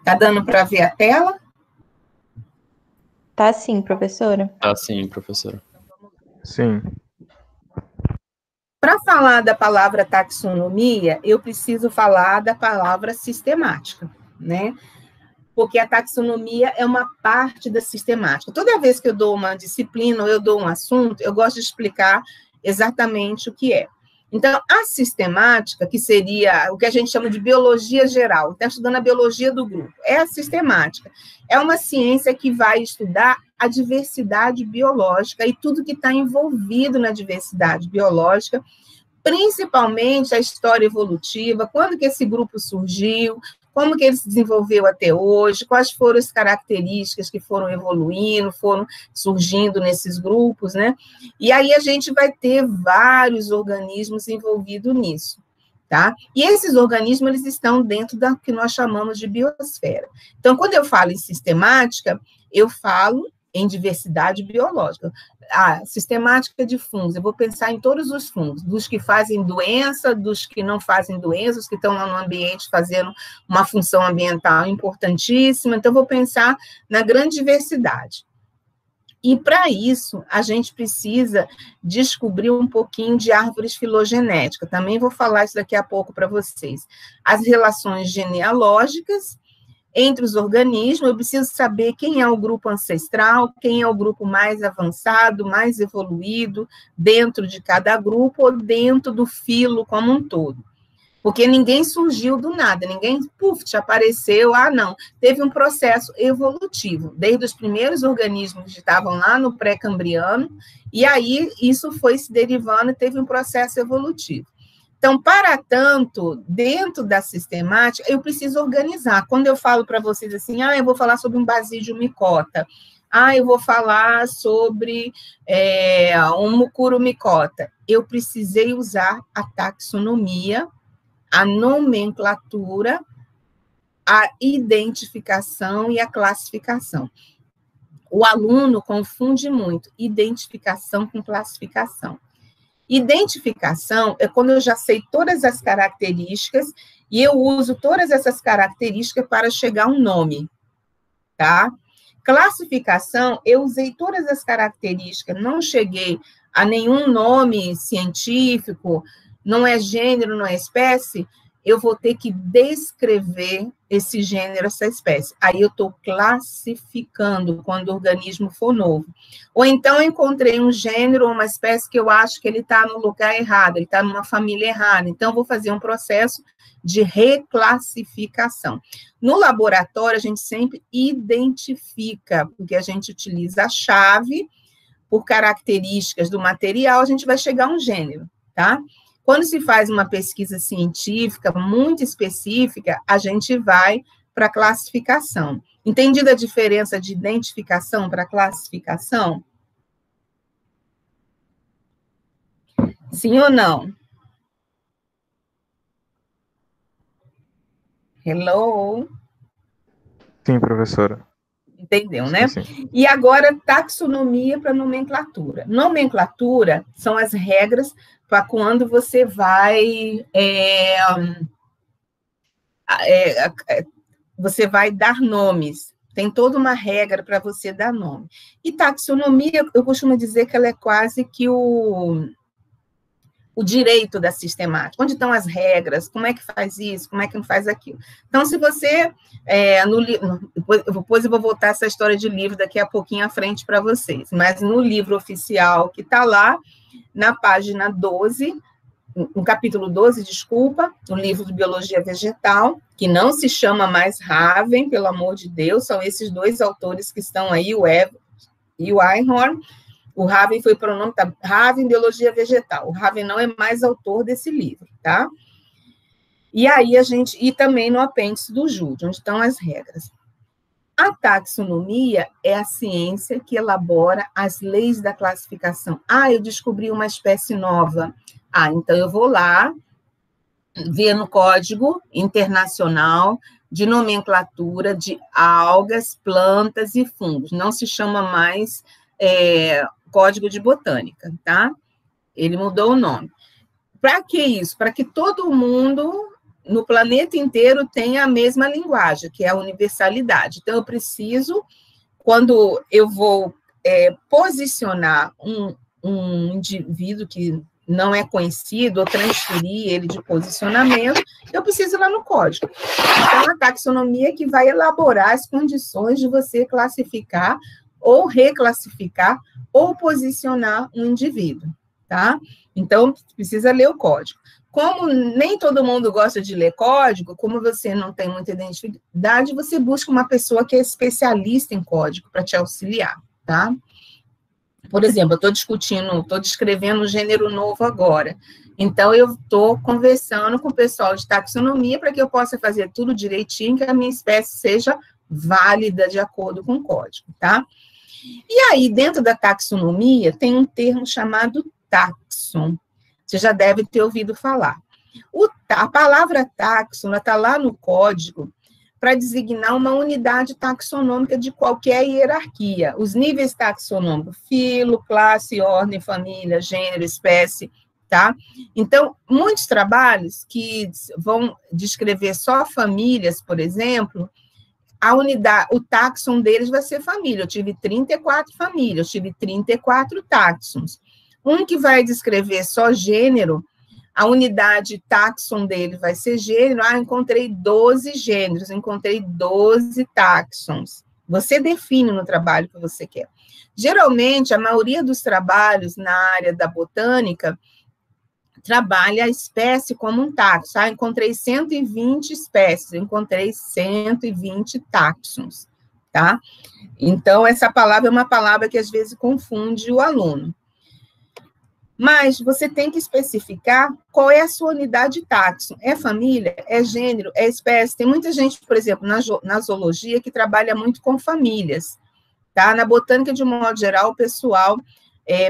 Tá dando para ver a tela? Tá sim, professora. Tá sim, professora. Sim. Para falar da palavra taxonomia, eu preciso falar da palavra sistemática, né? Porque a taxonomia é uma parte da sistemática. Toda vez que eu dou uma disciplina ou eu dou um assunto, eu gosto de explicar exatamente o que é. Então, a sistemática, que seria o que a gente chama de biologia geral, está estudando a biologia do grupo, é a sistemática. É uma ciência que vai estudar a diversidade biológica e tudo que está envolvido na diversidade biológica, principalmente a história evolutiva, quando que esse grupo surgiu, como que ele se desenvolveu até hoje, quais foram as características que foram evoluindo, foram surgindo nesses grupos, né? E aí a gente vai ter vários organismos envolvidos nisso, tá? E esses organismos, eles estão dentro da que nós chamamos de biosfera. Então, quando eu falo em sistemática, eu falo em diversidade biológica. A sistemática de fungos, eu vou pensar em todos os fungos, dos que fazem doença, dos que não fazem doença, os que estão lá no ambiente fazendo uma função ambiental importantíssima, então vou pensar na grande diversidade. E para isso, a gente precisa descobrir um pouquinho de árvores filogenéticas, também vou falar isso daqui a pouco para vocês. As relações genealógicas entre os organismos, eu preciso saber quem é o grupo ancestral, quem é o grupo mais avançado, mais evoluído, dentro de cada grupo ou dentro do filo como um todo. Porque ninguém surgiu do nada, ninguém, te apareceu, não. Teve um processo evolutivo, desde os primeiros organismos que estavam lá no pré-cambriano, e aí isso foi se derivando e teve um processo evolutivo. Então, para tanto, dentro da sistemática, eu preciso organizar. Quando eu falo para vocês assim, eu vou falar sobre um basídio micota, eu vou falar sobre um mucuromicota, eu precisei usar a taxonomia, a nomenclatura, a identificação e a classificação. O aluno confunde muito identificação com classificação. Identificação é quando eu já sei todas as características e eu uso todas essas características para chegar a um nome, tá? Classificação, eu usei todas as características, não cheguei a nenhum nome científico, não é gênero, não é espécie, eu vou ter que descrever esse gênero, essa espécie. Aí eu estou classificando quando o organismo for novo. Ou então eu encontrei um gênero ou uma espécie que eu acho que ele está no lugar errado, ele está numa família errada. Então, eu vou fazer um processo de reclassificação. No laboratório, a gente sempre identifica, porque a gente utiliza a chave, por características do material, a gente vai chegar a um gênero, tá? Quando se faz uma pesquisa científica muito específica, a gente vai para a classificação. Entendida a diferença de identificação para classificação? Sim ou não? Hello? Sim, professora. Entendeu, né? Sim. E agora, taxonomia para nomenclatura. Nomenclatura são as regras para quando você vai você vai dar nomes. Tem toda uma regra para você dar nome. E taxonomia, eu costumo dizer que ela é quase que o direito da sistemática. Onde estão as regras? Como é que faz isso? Como é que não faz aquilo? Então, se você... depois eu vou voltar essa história de livro daqui a pouquinho à frente para vocês. Mas no livro oficial que está lá, na página 12... no capítulo 12, desculpa, no livro de Biologia Vegetal, que não se chama mais Raven, pelo amor de Deus, são esses dois autores que estão aí, o Evans e o Einhorn. O Raven foi para o nome, tá? Raven, Biologia Vegetal. O Raven não é mais autor desse livro, tá? E aí e também no apêndice do Jude, onde estão as regras. A taxonomia é a ciência que elabora as leis da classificação. Eu descobri uma espécie nova. Então eu vou lá, ver no Código Internacional de Nomenclatura de Algas, Plantas e Fungos. Não se chama mais Código de Botânica, tá? Ele mudou o nome. Para que isso? Para que todo mundo no planeta inteiro tenha a mesma linguagem, que é a universalidade. Então, eu preciso, quando eu vou posicionar um indivíduo que não é conhecido, ou transferir ele de posicionamento, eu preciso ir lá no código. Então, a taxonomia que vai elaborar as condições de você classificar, ou reclassificar, ou posicionar um indivíduo, tá? Então, precisa ler o código. Como nem todo mundo gosta de ler código, como você não tem muita identidade, você busca uma pessoa que é especialista em código para te auxiliar, tá? Por exemplo, eu estou descrevendo um gênero novo agora. Então, eu estou conversando com o pessoal de taxonomia para que eu possa fazer tudo direitinho, que a minha espécie seja válida de acordo com o código, tá? E aí, dentro da taxonomia, tem um termo chamado taxon. Você já deve ter ouvido falar. A palavra taxon está lá no código para designar uma unidade taxonômica de qualquer hierarquia. Os níveis taxonômicos, filo, classe, ordem, família, gênero, espécie, tá? Então, muitos trabalhos que vão descrever só famílias, por exemplo, a unidade, o táxon deles vai ser família. Eu tive 34 famílias, eu tive 34 táxons. Um que vai descrever só gênero, a unidade táxon dele vai ser gênero. Encontrei 12 gêneros, encontrei 12 táxons. Você define no trabalho que você quer. Geralmente, a maioria dos trabalhos na área da botânica trabalha a espécie como um táxon. Encontrei 120 espécies, encontrei 120 táxons, tá? Então, essa palavra é uma palavra que às vezes confunde o aluno. Mas você tem que especificar qual é a sua unidade táxon. É família? É gênero? É espécie? Tem muita gente, por exemplo, na zoologia, que trabalha muito com famílias, tá? Na botânica, de um modo geral, o pessoal,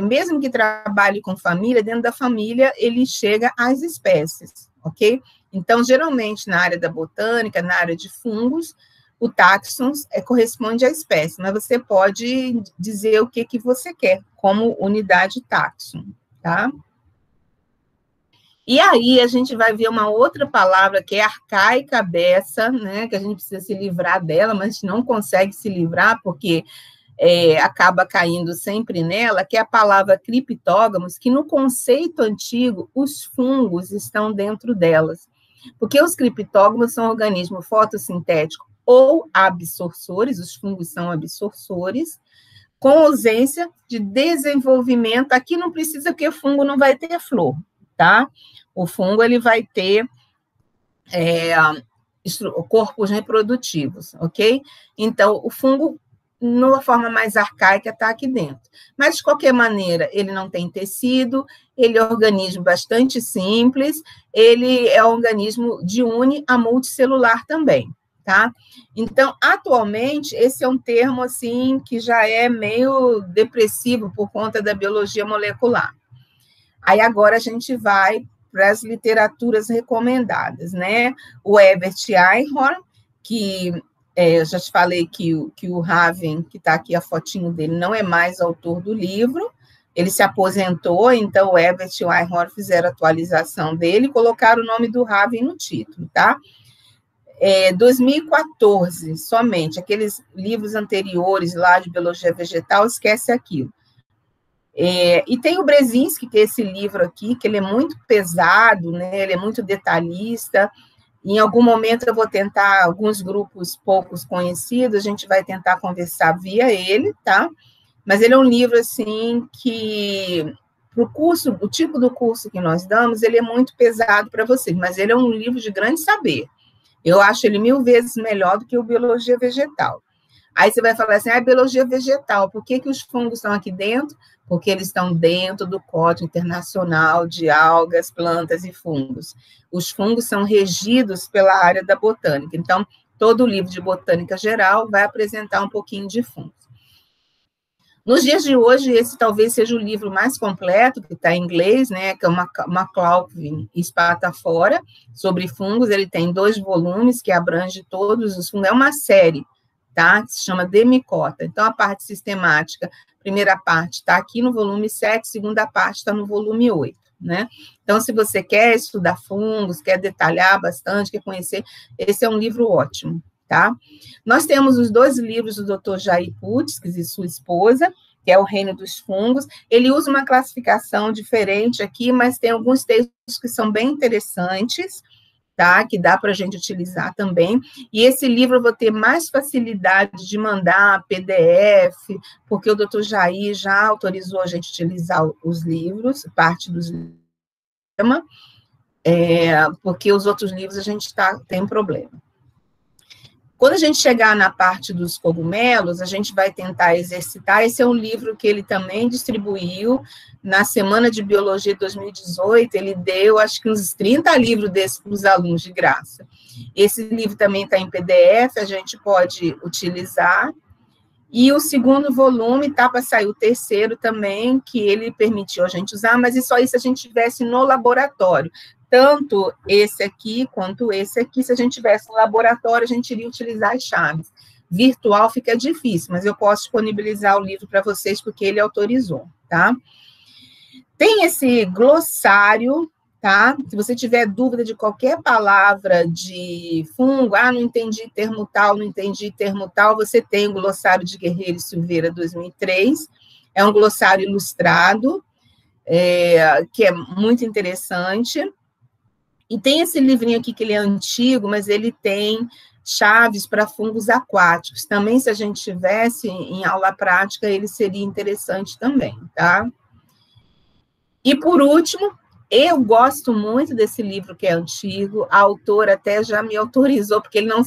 mesmo que trabalhe com família, dentro da família, ele chega às espécies, ok? Então, geralmente, na área da botânica, na área de fungos, o táxon corresponde à espécie, mas você pode dizer o que você quer como unidade táxon. Tá? E aí a gente vai ver uma outra palavra que é arcaica beça, né, que a gente precisa se livrar dela, mas a gente não consegue se livrar porque acaba caindo sempre nela, que é a palavra criptógamos, que no conceito antigo os fungos estão dentro delas, porque os criptógamos são organismos fotossintéticos ou absorçores, os fungos são absorçores, com ausência de desenvolvimento. Aqui não precisa, porque o fungo não vai ter flor, tá? O fungo, ele vai ter corpos reprodutivos, ok? Então, o fungo, numa forma mais arcaica, está aqui dentro. Mas, de qualquer maneira, ele não tem tecido, ele é um organismo bastante simples, ele é um organismo de uni a multicelular também. Tá? Então, atualmente, esse é um termo, assim, que já é meio depressivo por conta da biologia molecular. Aí, agora, a gente vai para as literaturas recomendadas, né? O Herbert Einhorn, que eu já te falei que o Raven, que está aqui a fotinho dele, não é mais autor do livro, ele se aposentou, então o Herbert Einhorn fizeram a atualização dele e colocaram o nome do Raven no título, tá? 2014, somente, aqueles livros anteriores lá de biologia vegetal, esquece aquilo. E tem o Brzezinski, que é esse livro aqui, que ele é muito pesado, né, ele é muito detalhista. Em algum momento eu vou tentar, alguns grupos poucos conhecidos, a gente vai tentar conversar via ele, tá? Mas ele é um livro, assim, que para o curso, o tipo do curso que nós damos, ele é muito pesado para vocês, mas ele é um livro de grande saber. Eu acho ele 1000 vezes melhor do que o biologia vegetal. Aí você vai falar assim, biologia vegetal, por que os fungos estão aqui dentro? Porque eles estão dentro do Código Internacional de Algas, Plantas e Fungos. Os fungos são regidos pela área da botânica. Então, todo o livro de botânica geral vai apresentar um pouquinho de fungos. Nos dias de hoje, esse talvez seja o livro mais completo, que está em inglês, né, que é uma McLaughlin Espatafora, sobre fungos. Ele tem 2 volumes, que abrange todos os fungos. É uma série, tá, que se chama Demicota. Então, a parte sistemática, primeira parte está aqui no volume 7, segunda parte está no volume 8, né? Então, se você quer estudar fungos, quer detalhar bastante, quer conhecer, esse é um livro ótimo, tá? Nós temos os 2 livros do Dr. Jair Putz e sua esposa, que é O Reino dos Fungos. Ele usa uma classificação diferente aqui, mas tem alguns textos que são bem interessantes, tá? Que dá para a gente utilizar também. E esse livro eu vou ter mais facilidade de mandar PDF, porque o Dr. Jair já autorizou a gente utilizar os livros, parte dos livros, porque os outros livros a gente tem problema. Quando a gente chegar na parte dos cogumelos, a gente vai tentar exercitar. Esse é um livro que ele também distribuiu na Semana de Biologia de 2018. Ele deu, acho que uns 30 livros desses para os alunos de graça. Esse livro também está em PDF, a gente pode utilizar. E o segundo volume está para sair o terceiro também, que ele permitiu a gente usar, mas isso aí se a gente tivesse no laboratório. Tanto esse aqui quanto esse aqui, se a gente tivesse no laboratório, a gente iria utilizar as chaves. Virtual fica difícil, mas eu posso disponibilizar o livro para vocês, porque ele autorizou, tá? Tem esse glossário, tá? Se você tiver dúvida de qualquer palavra de fungo, não entendi termo tal, não entendi termo tal, você tem o glossário de Guerreiro e Silveira 2003, é um glossário ilustrado, que é muito interessante. E tem esse livrinho aqui que ele é antigo, mas ele tem chaves para fungos aquáticos. Também, se a gente tivesse em aula prática, ele seria interessante também, tá? E, por último, eu gosto muito desse livro que é antigo, a autora até já me autorizou, porque ele não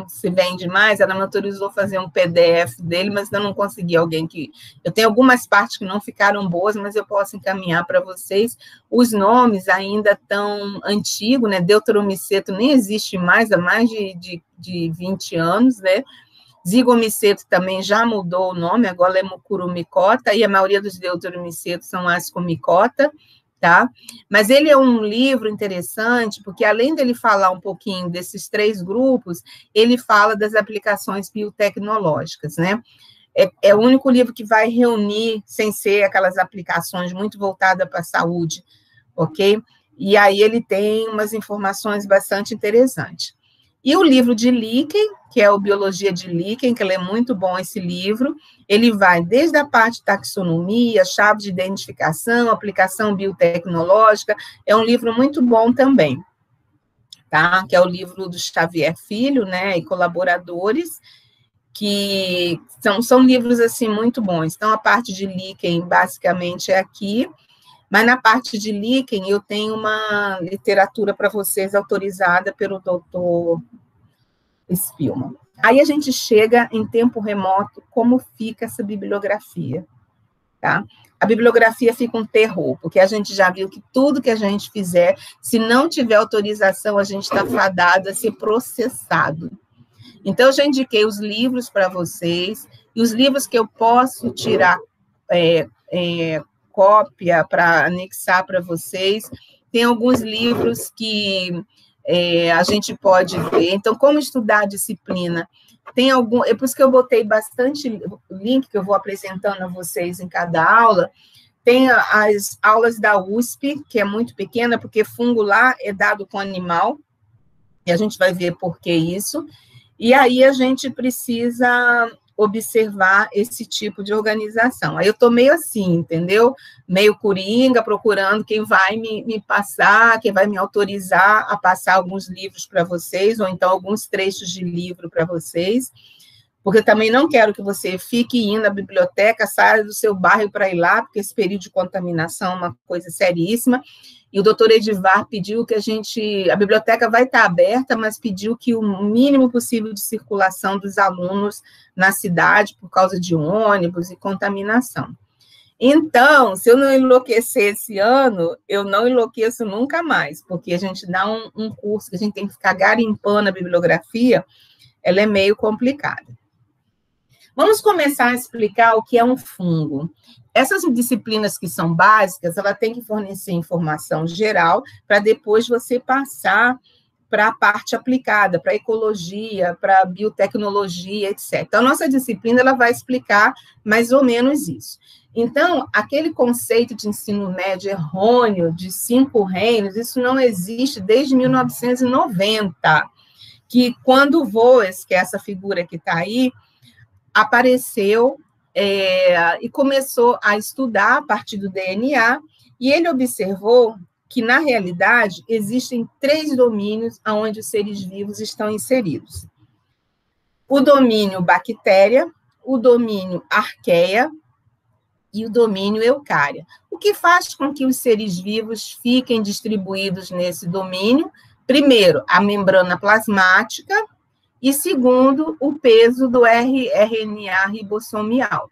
se vende mais, ela me autorizou a fazer um PDF dele, mas eu não consegui alguém que... Eu tenho algumas partes que não ficaram boas, mas eu posso encaminhar para vocês. Os nomes ainda tão antigos, né? Deuteromiceto nem existe mais, há mais de 20 anos, né? Zigomiceto também já mudou o nome, agora é Mucurumicota, e a maioria dos deuteromicetos são Ascomicota, tá? Mas ele é um livro interessante, porque além dele falar um pouquinho desses 3 grupos, ele fala das aplicações biotecnológicas, né? É o único livro que vai reunir, sem ser aquelas aplicações muito voltadas para a saúde, ok? E aí ele tem umas informações bastante interessantes. E o livro de Licken, que é o Biologia de Licken, que ele é muito bom esse livro, ele vai desde a parte de taxonomia, chave de identificação, aplicação biotecnológica, é um livro muito bom também, tá? Que é o livro do Xavier Filho, né, e colaboradores, que são livros, assim, muito bons. Então, a parte de Licken, basicamente, é aqui, mas na parte de Licken, eu tenho uma literatura para vocês autorizada pelo doutor Spielman. Aí a gente chega em tempo remoto, como fica essa bibliografia, tá? A bibliografia fica um terror, porque a gente já viu que tudo que a gente fizer, se não tiver autorização, a gente está fadado a ser processado. Então, eu já indiquei os livros para vocês, e os livros que eu posso tirar cópia para anexar para vocês, tem alguns livros que a gente pode ver. Então, como estudar a disciplina? Tem algum... É por isso que eu botei bastante link que eu vou apresentando a vocês em cada aula. Tem as aulas da USP, que é muito pequena, porque fungo lá é dado com animal, e a gente vai ver por que isso. E aí a gente precisa observar esse tipo de organização. Aí eu estou meio assim, entendeu? Meio coringa, procurando quem vai me passar, quem vai me autorizar a passar alguns livros para vocês, ou então alguns trechos de livro para vocês, porque eu também não quero que você fique indo à biblioteca, saia do seu bairro para ir lá, porque esse período de contaminação é uma coisa seríssima. E o doutor Edivar pediu que a biblioteca vai estar aberta, mas pediu que o mínimo possível de circulação dos alunos na cidade, por causa de ônibus e contaminação. Então, se eu não enlouquecer esse ano, eu não enlouqueço nunca mais, porque a gente dá um curso que a gente tem que ficar garimpando a bibliografia, ela é meio complicada. Vamos começar a explicar o que é um fungo. Essas disciplinas que são básicas, ela tem que fornecer informação geral para depois você passar para a parte aplicada, para a ecologia, para a biotecnologia, etc. Então, a nossa disciplina ela vai explicar mais ou menos isso. Então, aquele conceito de ensino médio errôneo de 5 reinos, isso não existe desde 1990, que quando o Voes, que é essa figura que está aí, apareceu e começou a estudar a partir do DNA, e ele observou que, na realidade, existem 3 domínios onde os seres vivos estão inseridos. O domínio bactéria, o domínio arqueia e o domínio eucária. O que faz com que os seres vivos fiquem distribuídos nesse domínio? Primeiro, a membrana plasmática, e segundo, o peso do rRNA ribossomial.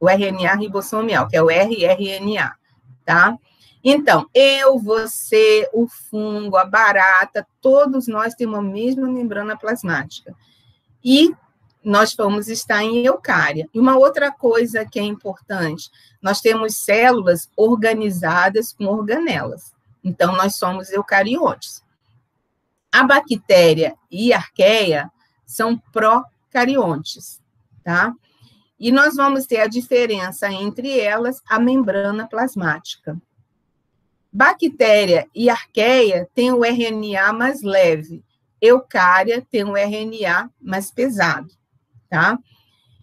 O RNA ribossomial, que é o rRNA, tá? Então, eu, você, o fungo, a barata, todos nós temos a mesma membrana plasmática. E nós vamos estar em eucária. E uma outra coisa que é importante, nós temos células organizadas com organelas. Então, nós somos eucariontes. A bactéria e a arqueia são procariontes, tá? E nós vamos ter a diferença entre elas, a membrana plasmática. Bactéria e arqueia têm o RNA mais leve, eucária tem o RNA mais pesado, tá?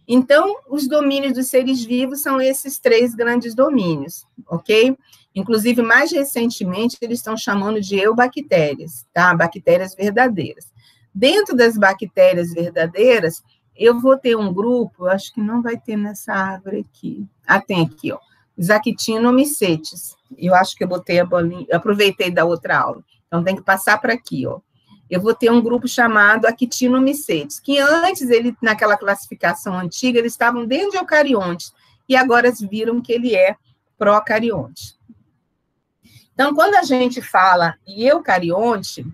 Então, os domínios dos seres vivos são esses 3 grandes domínios, ok? Inclusive, mais recentemente, eles estão chamando de eubactérias, tá? Bactérias verdadeiras. Dentro das bactérias verdadeiras, eu vou ter um grupo, eu acho que não vai ter nessa árvore aqui. Ah, tem aqui, ó. Os actinomycetes. Eu acho que eu botei a bolinha, eu aproveitei da outra aula. Então, tem que passar para aqui, ó. Eu vou ter um grupo chamado actinomycetes, que antes, naquela classificação antiga, eles estavam dentro de eucariontes, e agora viram que ele é procarionte. Então, quando a gente fala em eucarionte,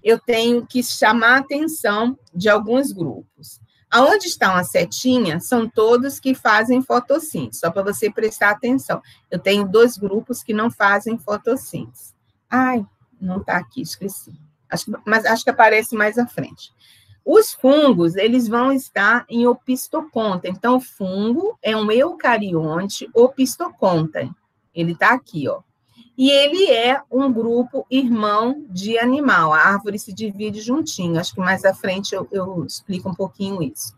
eu tenho que chamar a atenção de alguns grupos. Aonde está uma setinha, são todos que fazem fotossíntese, só para você prestar atenção. Eu tenho 2 grupos que não fazem fotossíntese. Ai, não está aqui, esqueci. Mas acho que aparece mais à frente. Os fungos, eles vão estar em opistoconta. Então, o fungo é um eucarionte opistoconta. Ele está aqui, ó. E ele é um grupo irmão de animal. A árvore se divide juntinho. Acho que mais à frente eu explico um pouquinho isso.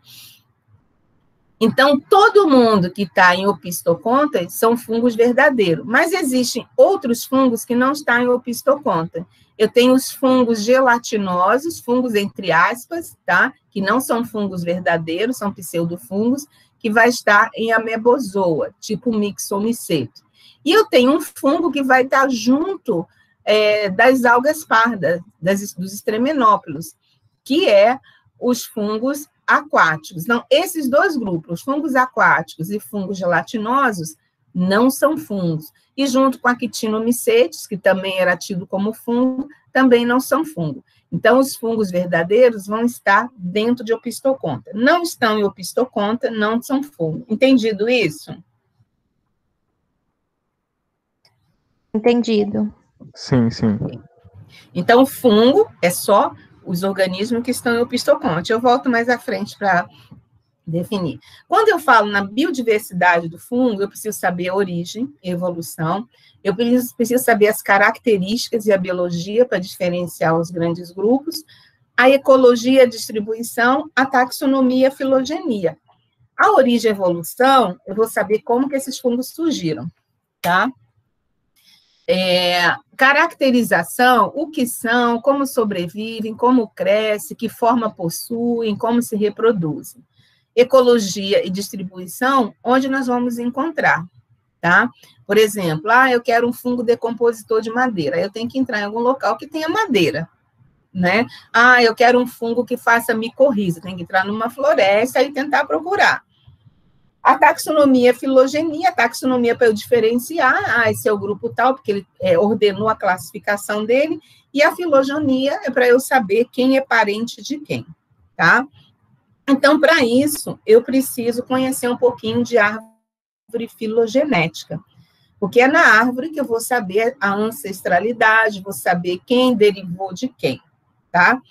Então, todo mundo que está em opistoconta são fungos verdadeiros. Mas existem outros fungos que não estão em opistoconta. Eu tenho os fungos gelatinosos, fungos entre aspas, tá? Que não são fungos verdadeiros, são pseudofungos, que vai estar em amebozoa, tipo Myxomiceto. E eu tenho um fungo que vai estar junto das algas pardas, dos estremenófilos, que é os fungos aquáticos. Então, esses 2 grupos, fungos aquáticos e fungos gelatinosos, não são fungos. E junto com a actinomycetes, que também era tido como fungo, também não são fungo. Então, os fungos verdadeiros vão estar dentro de opistoconta. Não estão em opistoconta, não são fungo. Entendido isso? Entendido. Sim, sim. Então, o fungo é só os organismos que estão em opistoconte. Eu volto mais à frente para definir. Quando eu falo na biodiversidade do fungo, eu preciso saber a origem, a evolução, eu preciso saber as características e a biologia para diferenciar os grandes grupos, a ecologia, a distribuição, a taxonomia, a filogenia. A origem e a evolução, eu vou saber como que esses fungos surgiram, tá? Caracterização, o que são, como sobrevivem, como crescem, que forma possuem, como se reproduzem. Ecologia e distribuição, onde nós vamos encontrar, tá? Por exemplo, eu quero um fungo decompositor de madeira, eu tenho que entrar em algum local que tenha madeira, né? Eu quero um fungo que faça micorriza, tem que entrar numa floresta e tentar procurar. A taxonomia, a filogenia, a taxonomia para eu diferenciar, esse é o grupo tal, porque ele ordenou a classificação dele, e a filogenia é para eu saber quem é parente de quem, tá? Então, para isso, eu preciso conhecer um pouquinho de árvore filogenética, porque é na árvore que eu vou saber a ancestralidade, vou saber quem derivou de quem, tá?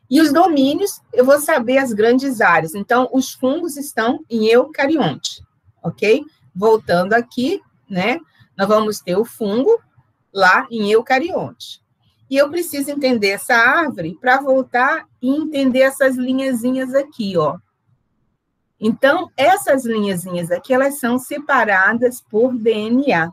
E os domínios, eu vou saber as grandes áreas. Então, os fungos estão em eucarionte, ok? Voltando aqui, né? Nós vamos ter o fungo lá em eucarionte. E eu preciso entender essa árvore para voltar e entender essas linhazinhas aqui, ó. Então, essas linhazinhas aqui, elas são separadas por DNA.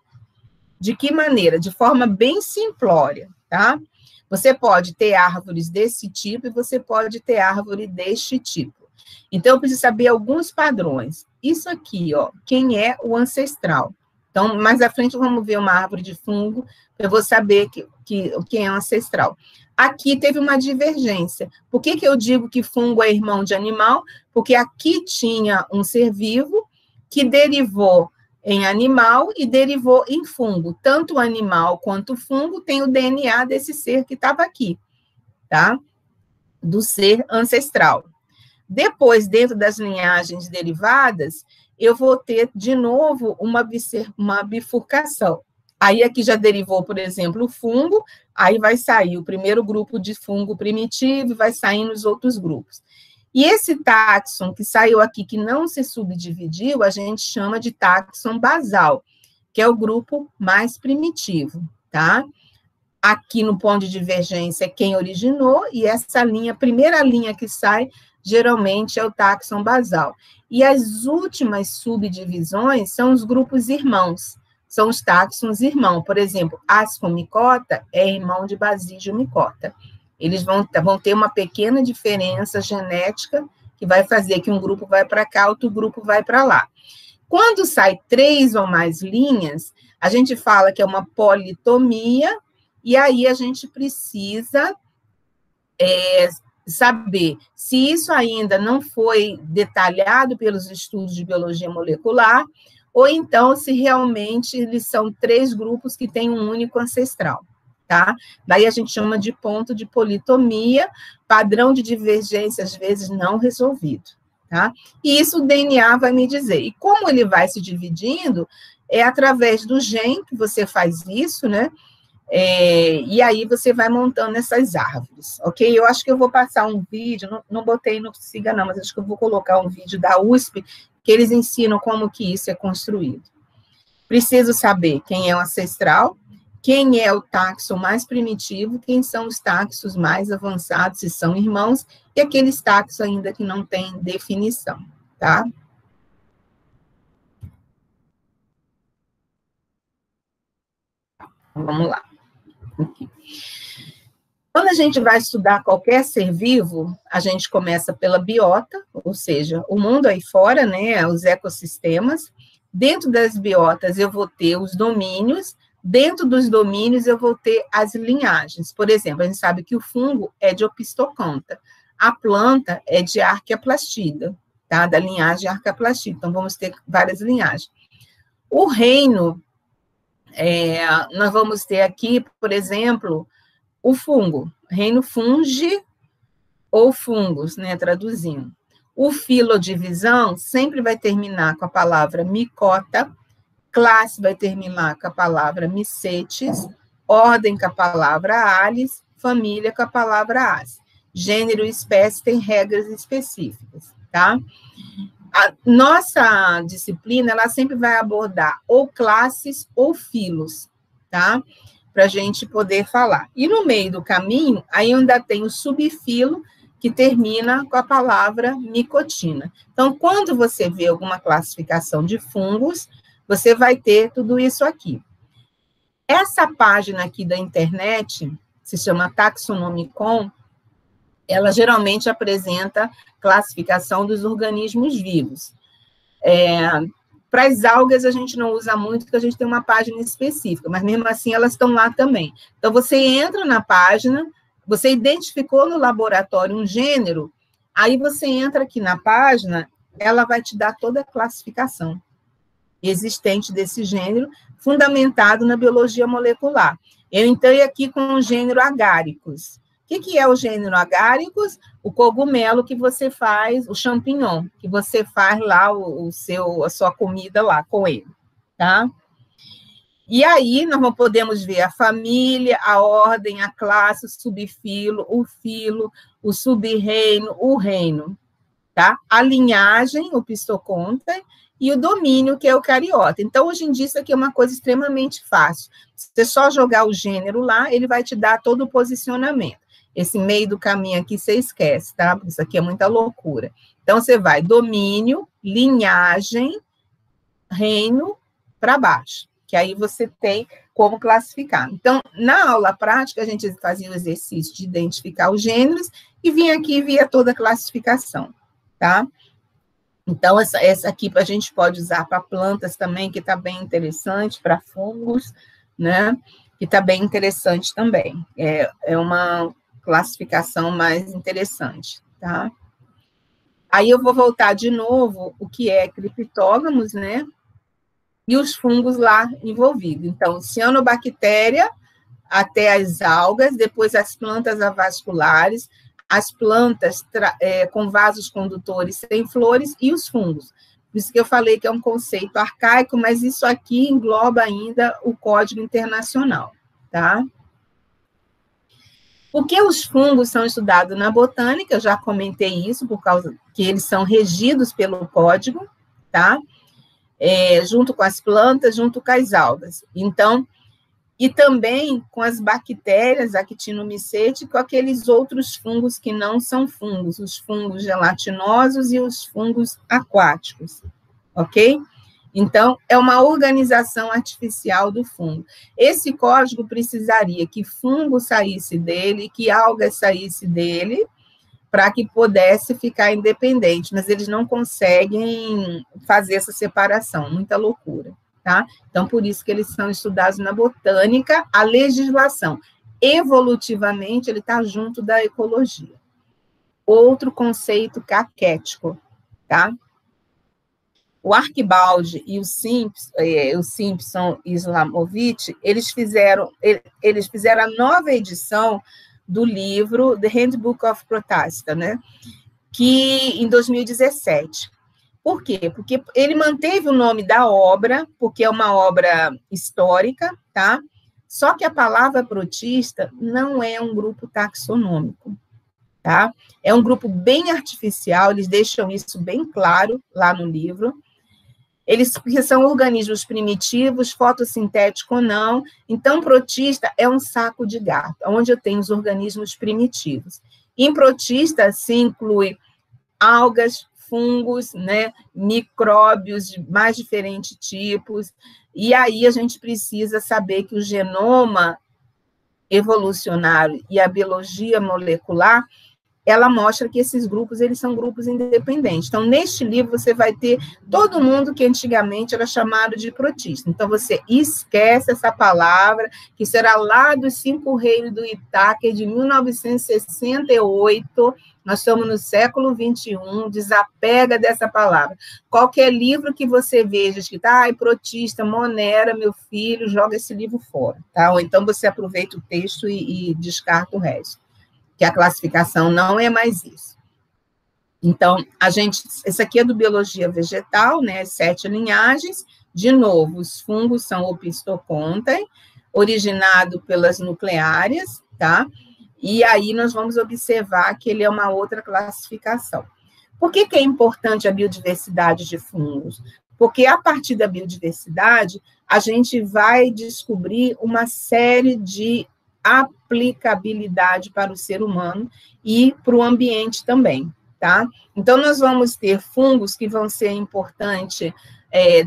De que maneira? De forma bem simplória, tá? Você pode ter árvores desse tipo e você pode ter árvore deste tipo. Então, eu preciso saber alguns padrões. Isso aqui, ó, quem é o ancestral? Então, mais à frente, vamos ver uma árvore de fungo, eu vou saber quem é o ancestral. Aqui teve uma divergência. Por que eu digo que fungo é irmão de animal? Porque aqui tinha um ser vivo que derivou em animal e derivou em fungo. Tanto o animal quanto o fungo tem o DNA desse ser que estava aqui, tá? Do ser ancestral. Depois, dentro das linhagens derivadas, eu vou ter, de novo, uma bifurcação. Aí, aqui já derivou, por exemplo, o fungo, aí vai sair o primeiro grupo de fungo primitivo e vai saindo os outros grupos. E esse táxon que saiu aqui, que não se subdividiu, a gente chama de táxon basal, que é o grupo mais primitivo, tá? Aqui no ponto de divergência é quem originou, e essa linha, a primeira linha que sai, geralmente é o táxon basal. E as últimas subdivisões são os grupos irmãos, são os táxons irmãos. Por exemplo, Ascomicota é irmão de Basidiomicota. Eles vão ter uma pequena diferença genética que vai fazer que um grupo vai para cá, outro grupo vai para lá. Quando sai 3 ou mais linhas, a gente fala que é uma politomia, e aí a gente precisa saber se isso ainda não foi detalhado pelos estudos de biologia molecular, ou então se realmente eles são 3 grupos que têm um único ancestral, tá? Daí a gente chama de ponto de politomia, padrão de divergência, às vezes, não resolvido, tá? E isso o DNA vai me dizer. E como ele vai se dividindo, é através do gene que você faz isso, né? E aí você vai montando essas árvores, ok? Eu acho que eu vou passar um vídeo, não botei no Siga não, mas acho que eu vou colocar um vídeo da USP, que eles ensinam como que isso é construído. Preciso saber quem é o ancestral, quem é o táxon mais primitivo, quem são os táxons mais avançados, se são irmãos, e aqueles táxons ainda que não têm definição, tá? Vamos lá. Aqui. Quando a gente vai estudar qualquer ser vivo, a gente começa pela biota, ou seja, o mundo aí fora, né, os ecossistemas. Dentro das biotas eu vou ter os domínios, dentro dos domínios eu vou ter as linhagens. Por exemplo, a gente sabe que o fungo é de Opisthoconta, a planta é de Archaeplastida, tá? Da linhagem Archaeplastida, então vamos ter várias linhagens. O reino, nós vamos ter aqui, por exemplo, o fungo, reino fungi ou fungos, né, traduzindo. O filodivisão sempre vai terminar com a palavra micota, classe vai terminar com a palavra micetes, ordem com a palavra alis, família com a palavra as. Gênero e espécie tem regras específicas, tá? A nossa disciplina, ela sempre vai abordar ou classes ou filos, tá? Para a gente poder falar. E no meio do caminho, aí ainda tem o subfilo, que termina com a palavra micotina. Então, quando você vê alguma classificação de fungos, você vai ter tudo isso aqui. Essa página aqui da internet, se chama Taxonomicon, ela geralmente apresenta classificação dos organismos vivos. Para as algas, a gente não usa muito, porque a gente tem uma página específica, mas mesmo assim elas estão lá também. Então, você entra na página, você identificou no laboratório um gênero, aí você entra aqui na página, ela vai te dar toda a classificação existente desse gênero, fundamentado na biologia molecular. Eu entrei aqui com o gênero Agaricus. O que é o gênero Agaricus? O cogumelo que você faz, o champignon, que você faz lá a sua comida lá com ele, tá? E aí nós podemos ver a família, a ordem, a classe, o subfilo, o sub-reino, o reino, tá? A linhagem, o pistoconta, e o domínio, que é o cariota. Então, hoje em dia, isso aqui é uma coisa extremamente fácil. Se você só jogar o gênero lá, ele vai te dar todo o posicionamento. Esse meio do caminho aqui você esquece, tá? Isso aqui é muita loucura. Então, você vai domínio, linhagem, reino, para baixo, que aí você tem como classificar. Então, na aula prática, a gente fazia o exercício de identificar os gêneros e vinha aqui e via toda a classificação, tá? Então, essa aqui a gente pode usar para plantas também, que está bem interessante, para fungos, né? Que está bem interessante também. É uma classificação mais interessante, tá? Aí eu vou voltar de novo o que é criptógamos, né? E os fungos lá envolvidos. Então, cianobactéria, até as algas, depois as plantas avasculares, as plantas com vasos condutores sem flores e os fungos. Por isso que eu falei que é um conceito arcaico, mas isso aqui engloba ainda o Código Internacional, tá? Por que os fungos são estudados na botânica? Eu já comentei isso, por causa que eles são regidos pelo código, tá? Junto com as plantas, junto com as algas. Então, e também com as bactérias, actinomycete, e com aqueles outros fungos que não são fungos, os fungos gelatinosos e os fungos aquáticos, ok? Então, é uma organização artificial do fungo. Esse código precisaria que fungo saísse dele, que algas saísse dele, para que pudesse ficar independente, mas eles não conseguem fazer essa separação, muita loucura. Tá? Então, por isso que eles são estudados na botânica, a legislação. Evolutivamente, ele está junto da ecologia. Outro conceito caquético, tá? O Archibald e o Simpson e Slamovich, eles fizeram a nova edição do livro The Handbook of Protasta, né? Que em 2017. Por quê? Porque ele manteve o nome da obra, porque é uma obra histórica, tá? Só que a palavra protista não é um grupo taxonômico, tá? É um grupo bem artificial, eles deixam isso bem claro lá no livro. Eles são organismos primitivos, fotossintético ou não. Então, protista é um saco de gato, onde eu tenho os organismos primitivos. Em protista se inclui algas, fungos, né, micróbios de mais diferentes tipos, e aí a gente precisa saber que o genoma evolucionário e a biologia molecular, ela mostra que esses grupos, eles são grupos independentes. Então, neste livro, você vai ter todo mundo que antigamente era chamado de protista. Então, você esquece essa palavra, que será lá dos 5 reinos do Itaca, de 1968, nós estamos no século XXI, desapega dessa palavra. Qualquer livro que você veja escrito, protista, Monera, meu filho, joga esse livro fora, tá? Ou então você aproveita o texto e descarta o resto, que a classificação não é mais isso. Então, esse aqui é do Biologia Vegetal, né, as 7 linhagens. De novo, os fungos são Opisthocontae, originado pelas nucleárias, tá? E aí nós vamos observar que ele é uma outra classificação. Por que é importante a biodiversidade de fungos? Porque a partir da biodiversidade, a gente vai descobrir uma série de aplicabilidade para o ser humano e para o ambiente também, tá? Então, nós vamos ter fungos que vão ser importantes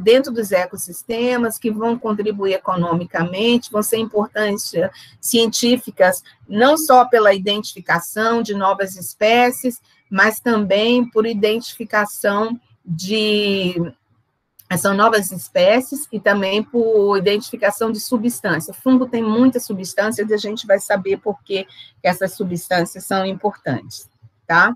dentro dos ecossistemas, que vão contribuir economicamente, vão ser importantes científicas, não só pela identificação de novas espécies, mas também por identificação são novas espécies e também por identificação de substância. O fungo tem muitas substâncias e a gente vai saber por que essas substâncias são importantes, tá?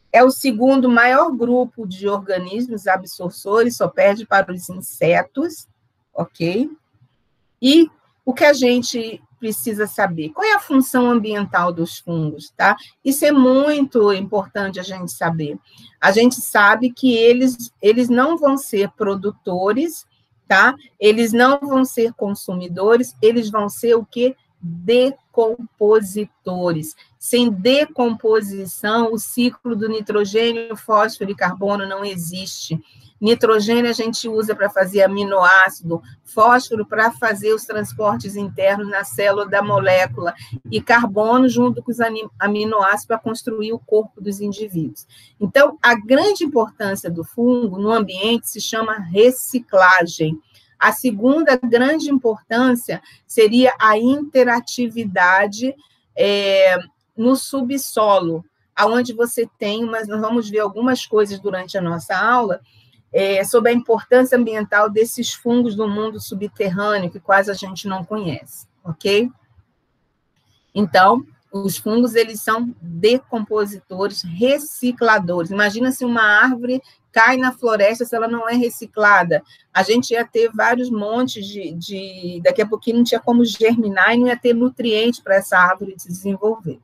É o segundo maior grupo de organismos absorçores, só perde para os insetos, ok? E o que a gente precisa saber? Qual é a função ambiental dos fungos, tá? Isso é muito importante a gente saber. A gente sabe que eles não vão ser produtores tá? Eles não vão ser consumidores, eles vão ser o quê? Decompositores. Sem decomposição, o ciclo do nitrogênio, fósforo e carbono não existe. Nitrogênio a gente usa para fazer aminoácido, fósforo para fazer os transportes internos na célula da molécula, e carbono junto com os aminoácidos para construir o corpo dos indivíduos. Então, a grande importância do fungo no ambiente se chama reciclagem. A segunda grande importância seria a interatividade no subsolo, aonde você tem, mas nós vamos ver algumas coisas durante a nossa aula, sobre a importância ambiental desses fungos do mundo subterrâneo, que quase a gente não conhece, ok? Então, os fungos, eles são decompositores, recicladores. Imagina se uma árvore cai na floresta, se ela não é reciclada. A gente ia ter vários montes daqui a pouquinho não tinha como germinar e não ia ter nutriente para essa árvore se desenvolver.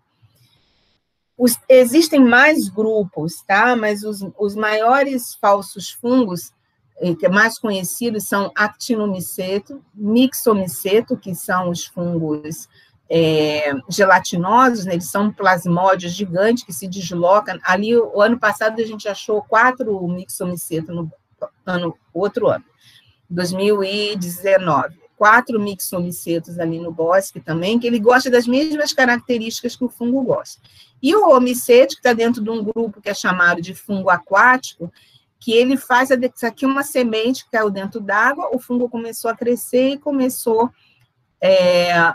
Existem mais grupos, tá? Mas os maiores falsos fungos, que mais conhecidos, são actinomiceto, mixomiceto, que são os fungos gelatinosos, né? Eles são plasmódios gigantes que se deslocam. Ali, o ano passado, a gente achou 4 mixomicetos no outro ano, 2019. 4 mixomicetos ali no bosque também, que ele gosta das mesmas características que o fungo gosta. E o omicete, que está dentro de um grupo que é chamado de fungo aquático, que ele faz, isso aqui uma semente que caiu dentro d'água, o fungo começou a crescer e começou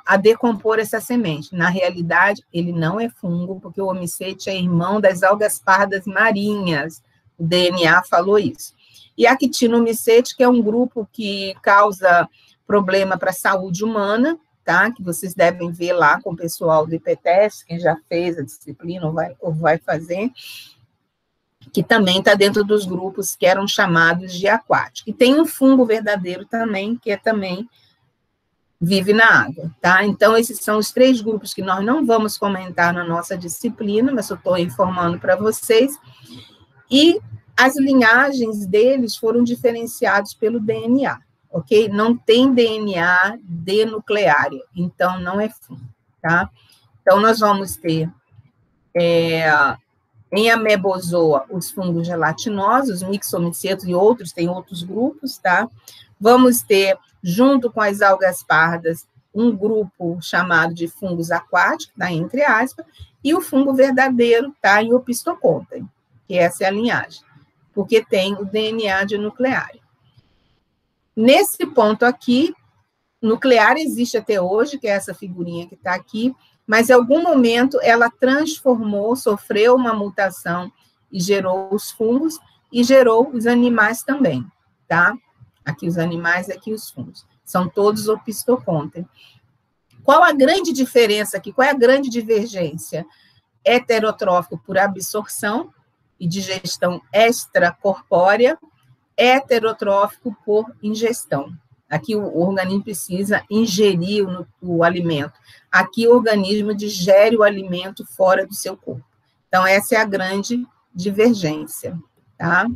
a decompor essa semente. Na realidade, ele não é fungo, porque o omicete é irmão das algas pardas marinhas. O DNA falou isso. E a actinomicete, que é um grupo que causa problema para a saúde humana, tá? Que vocês devem ver lá com o pessoal do IPTEST, quem já fez a disciplina ou vai fazer, que também está dentro dos grupos que eram chamados de aquático. E tem um fungo verdadeiro também, que também vive na água, tá? Então, esses são os 3 grupos que nós não vamos comentar na nossa disciplina, mas eu estou informando para vocês. E as linhagens deles foram diferenciados pelo DNA, ok? Não tem DNA denucleário, então não é fungo, tá? Então, nós vamos ter, em amebozoa, os fungos gelatinosos, mixomicetos e outros, tem outros grupos, tá? Vamos ter, junto com as algas pardas, um grupo chamado de fungos aquáticos, tá? Entre aspas, e o fungo verdadeiro tá em Opisthoconta, que essa é a linhagem, porque tem o DNA de nucleário. Nesse ponto aqui, nuclear existe até hoje, que é essa figurinha que está aqui, mas em algum momento ela transformou, sofreu uma mutação e gerou os fungos e gerou os animais também, tá? Aqui os animais, aqui os fungos. São todos Opisthoconta. Qual a grande diferença aqui? Qual é a grande divergência? Heterotrófico por absorção e digestão extracorpórea, heterotrófico por ingestão. Aqui o organismo precisa ingerir o alimento. Aqui o organismo digere o alimento fora do seu corpo. Então, essa é a grande divergência, tá?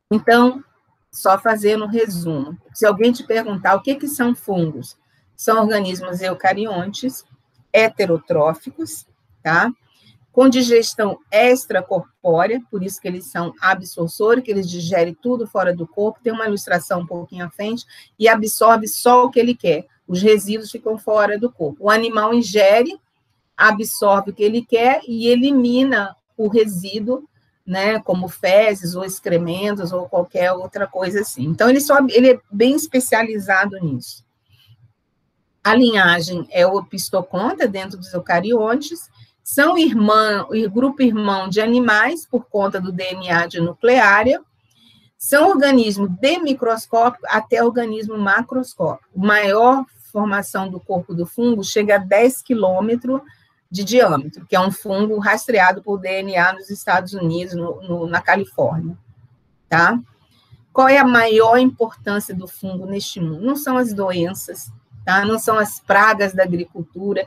Então, só fazendo um resumo. Se alguém te perguntar o que são fungos, são organismos eucariontes, heterotróficos, tá? Com digestão extracorpórea, por isso que eles são absorçores, que eles digerem tudo fora do corpo, tem uma ilustração um pouquinho à frente, e absorve só o que ele quer, os resíduos ficam fora do corpo. O animal ingere, absorve o que ele quer e elimina o resíduo, né, como fezes ou excrementos ou qualquer outra coisa assim. Então, ele é bem especializado nisso. A linhagem é o Opisthoconta, dentro dos eucariontes, são grupo irmão de animais, por conta do DNA de nucleária, são organismos de microscópio até organismo macroscópico. A maior formação do corpo do fungo chega a 10 quilômetros de diâmetro, que é um fungo rastreado por DNA nos Estados Unidos, na Califórnia, tá? Qual é a maior importância do fungo neste mundo? Não são as doenças, tá? Não são as pragas da agricultura,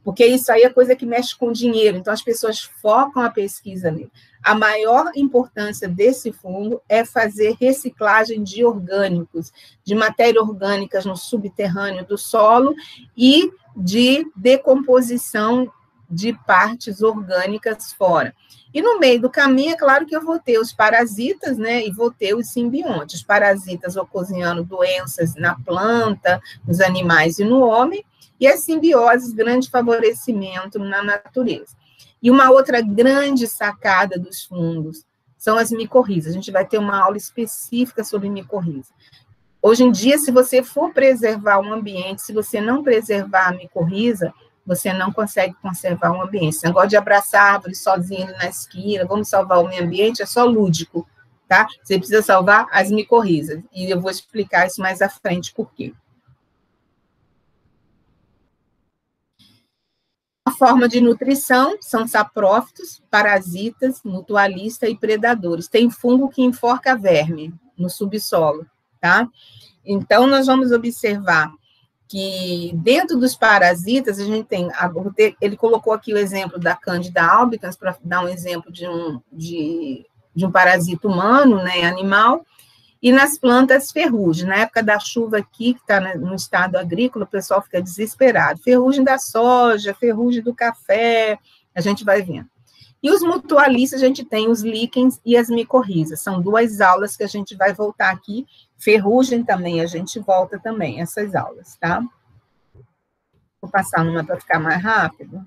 porque isso aí é coisa que mexe com dinheiro, então as pessoas focam a pesquisa nele. A maior importância desse fungo é fazer reciclagem de orgânicos, de matéria orgânicas no subterrâneo do solo e de decomposição de partes orgânicas fora. E no meio do caminho, é claro que eu vou ter os parasitas, né, e vou ter os simbiontes. Os parasitas ocasionando doenças na planta, nos animais e no homem, e as simbioses, grande favorecimento na natureza. E uma outra grande sacada dos fungos são as micorrizas. A gente vai ter uma aula específica sobre micorriza. Hoje em dia, se você for preservar um ambiente, se você não preservar a micorriza, você não consegue conservar um ambiente. Esse negócio de abraçar árvores sozinho na esquina, vamos salvar o meio ambiente, é só lúdico, tá? Você precisa salvar as micorrizas. E eu vou explicar isso mais à frente por quê. A forma de nutrição são saprófitos, parasitas, mutualistas e predadores. Tem fungo que enforca verme no subsolo, tá? Então, nós vamos observar que dentro dos parasitas, a gente tem, ele colocou aqui o exemplo da Candida albicans, para dar um exemplo de um parasita humano, né, animal, e nas plantas, ferrugem. Na época da chuva aqui, que está no estado agrícola, o pessoal fica desesperado. Ferrugem da soja, ferrugem do café, a gente vai vendo. E os mutualistas, a gente tem os líquens e as micorrizas. São 2 aulas que a gente vai voltar aqui. Ferrugem também, a gente volta também, essas aulas, tá? Vou passar numa para ficar mais rápido.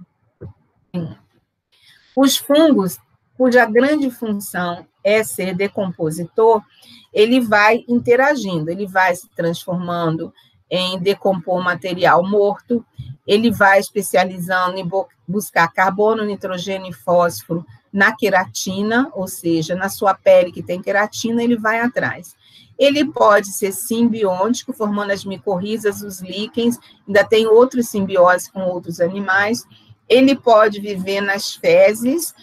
Os fungos, cuja grande função é ser decompositor, ele vai interagindo, ele vai se transformando em decompor material morto, ele vai especializando em buscar carbono, nitrogênio e fósforo na queratina, ou seja, na sua pele que tem queratina, ele vai atrás. Ele pode ser simbiótico, formando as micorrizas, os líquens, ainda tem outros simbioses com outros animais. Ele pode viver nas fezes.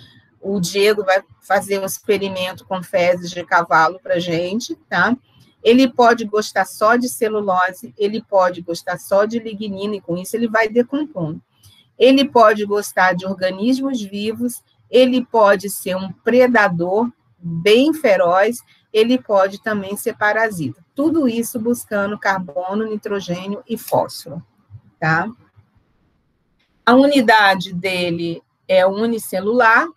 O Diego vai fazer um experimento com fezes de cavalo para a gente, tá? Ele pode gostar só de celulose, ele pode gostar só de lignina, e com isso ele vai decompondo. Ele pode gostar de organismos vivos, ele pode ser um predador bem feroz, ele pode também ser parasita. Tudo isso buscando carbono, nitrogênio e fósforo, tá? A unidade dele é unicelular,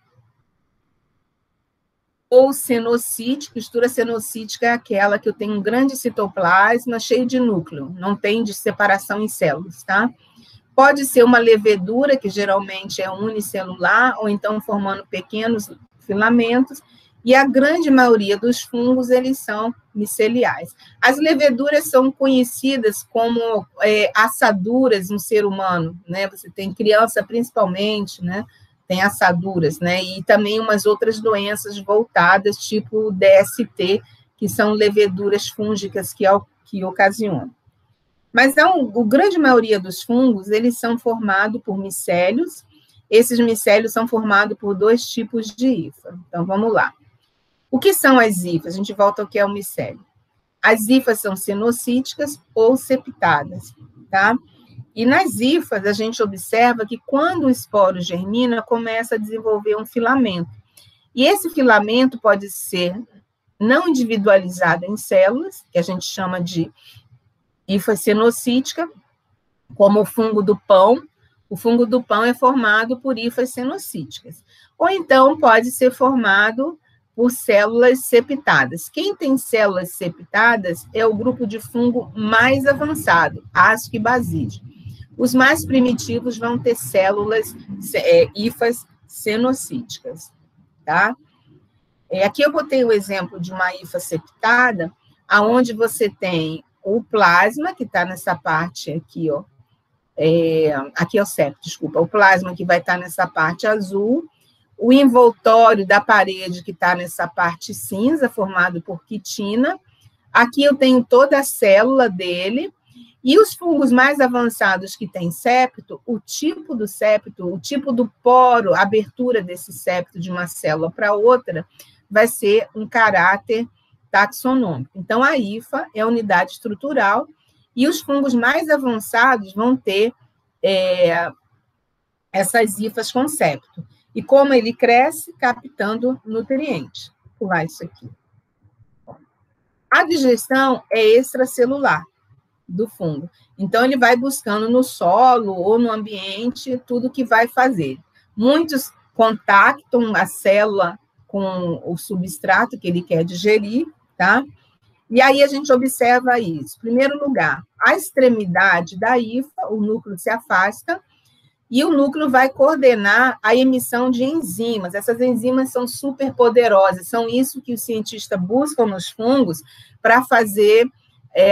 ou cenocítica. Estrutura cenocítica é aquela que eu tenho um grande citoplasma cheio de núcleo, não tem de separação em células, tá? Pode ser uma levedura, que geralmente é unicelular, ou então formando pequenos filamentos, e a grande maioria dos fungos, eles são miceliais. As leveduras são conhecidas como assaduras no ser humano, né? Você tem criança, principalmente, né? Tem assaduras, né? E também umas outras doenças voltadas, tipo DST, que são leveduras fúngicas que ocasionam. Mas a grande maioria dos fungos, eles são formados por micélios. Esses micélios são formados por 2 tipos de hifa. Então, vamos lá. O que são as hifas? A gente volta ao que é o micélio. As hifas são cenocíticas ou septadas, tá? E nas hifas, a gente observa que quando o esporo germina, começa a desenvolver um filamento. E esse filamento pode ser não individualizado em células, que a gente chama de hifa cenocítica, como o fungo do pão. O fungo do pão é formado por hifas cenocíticas. Ou então pode ser formado por células septadas. Quem tem células septadas é o grupo de fungo mais avançado, asco e basídeo. Os mais primitivos vão ter células, hifas cenocíticas, tá? Aqui eu botei o exemplo de uma hifa septada, aonde você tem o plasma, que está nessa parte aqui, ó. Aqui é o septo, desculpa. O plasma que vai estar nessa parte azul, o envoltório da parede que está nessa parte cinza, formado por quitina. Aqui eu tenho toda a célula dele. E os fungos mais avançados que têm septo, o tipo do septo, o tipo do poro, a abertura desse septo de uma célula para outra, vai ser um caráter taxonômico. Então, a hifa é a unidade estrutural, e os fungos mais avançados vão ter essas hifas com septo. E como ele cresce? Captando nutrientes. Vou pular isso aqui. A digestão é extracelular do fungo. Então, ele vai buscando no solo ou no ambiente tudo que vai fazer. Muitos contactam a célula com o substrato que ele quer digerir, tá? E aí a gente observa isso. Em primeiro lugar, a extremidade da hifa, o núcleo se afasta, e o núcleo vai coordenar a emissão de enzimas. Essas enzimas são super poderosas, são isso que os cientistas buscam nos fungos para fazer